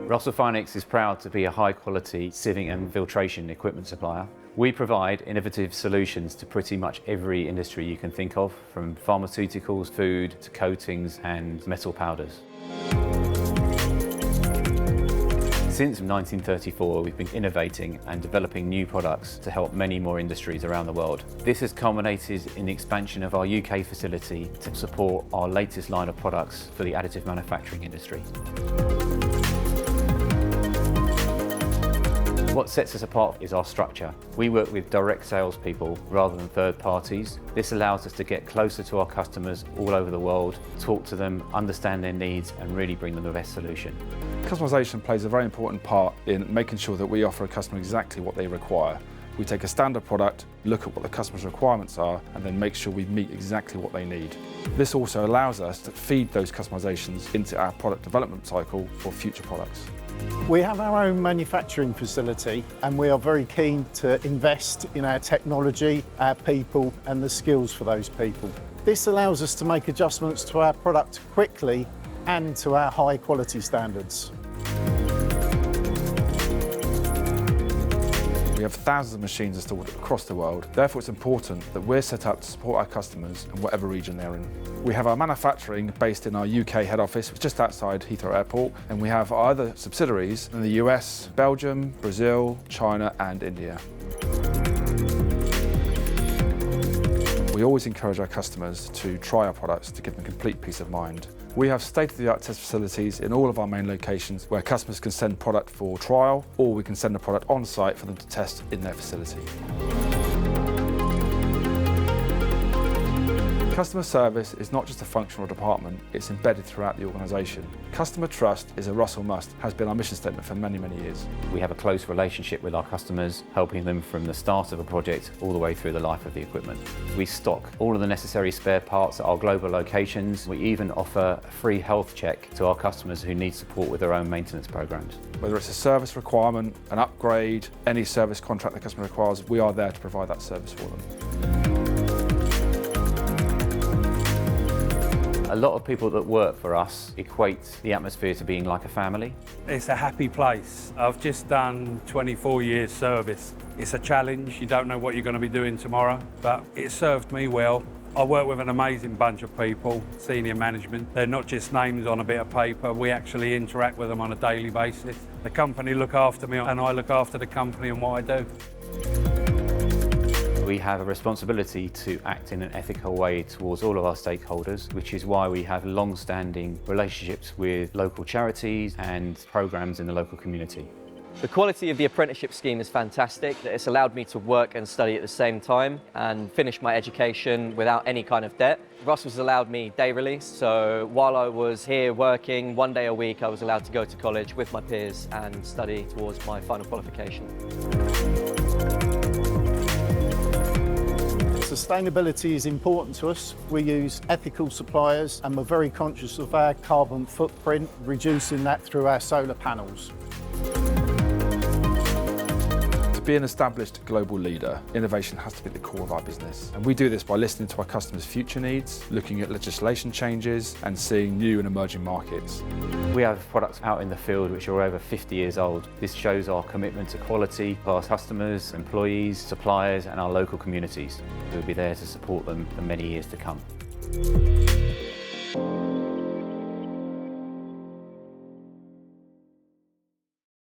Russell Finex is proud to be a high-quality sieving and filtration equipment supplier. We provide innovative solutions to pretty much every industry you can think of, from pharmaceuticals, food, to coatings and metal powders. Since 1934, we've been innovating and developing new products to help many more industries around the world. This has culminated in the expansion of our UK facility to support our latest line of products for the additive manufacturing industry. What sets us apart is our structure. We work with direct salespeople rather than third parties. This allows us to get closer to our customers all over the world, talk to them, understand their needs, and really bring them the best solution. Customisation plays a very important part in making sure that we offer a customer exactly what they require. We take a standard product, look at what the customer's requirements are, and then make sure we meet exactly what they need. This also allows us to feed those customisations into our product development cycle for future products. We have our own manufacturing facility and we are very keen to invest in our technology, our people and the skills for those people. This allows us to make adjustments to our product quickly and to our high quality standards. We have thousands of machines installed across the world, therefore it's important that we're set up to support our customers in whatever region they're in. We have our manufacturing based in our UK head office, just outside Heathrow Airport, and we have our other subsidiaries in the US, Belgium, Brazil, China and India. We always encourage our customers to try our products to give them complete peace of mind. We have state-of-the-art test facilities in all of our main locations where customers can send product for trial, or we can send the product on site for them to test in their facility. Customer service is not just a functional department, it's embedded throughout the organisation. Customer trust is a Russell must, has been our mission statement for many, many years. We have a close relationship with our customers, helping them from the start of a project all the way through the life of the equipment. We stock all of the necessary spare parts at our global locations. We even offer a free health check to our customers who need support with their own maintenance programs. Whether it's a service requirement, an upgrade, any service contract the customer requires, we are there to provide that service for them. A lot of people that work for us equate the atmosphere to being like a family. It's a happy place. I've just done 24 years service. It's a challenge, you don't know what you're going to be doing tomorrow, but it served me well. I work with an amazing bunch of people, senior management. They're not just names on a bit of paper, we actually interact with them on a daily basis. The company look after me and I look after the company and what I do. We have a responsibility to act in an ethical way towards all of our stakeholders, which is why we have long-standing relationships with local charities and programs in the local community. The quality of the apprenticeship scheme is fantastic. It's allowed me to work and study at the same time and finish my education without any kind of debt. Russell's allowed me day release, so while I was here working 1 day a week, I was allowed to go to college with my peers and study towards my final qualification. Sustainability is important to us. We use ethical suppliers and we're very conscious of our carbon footprint, reducing that through our solar panels. To be an established global leader, innovation has to be at the core of our business. And we do this by listening to our customers' future needs, looking at legislation changes and seeing new and emerging markets. We have products out in the field which are over 50 years old. This shows our commitment to quality for our customers, employees, suppliers and our local communities. We'll be there to support them for many years to come.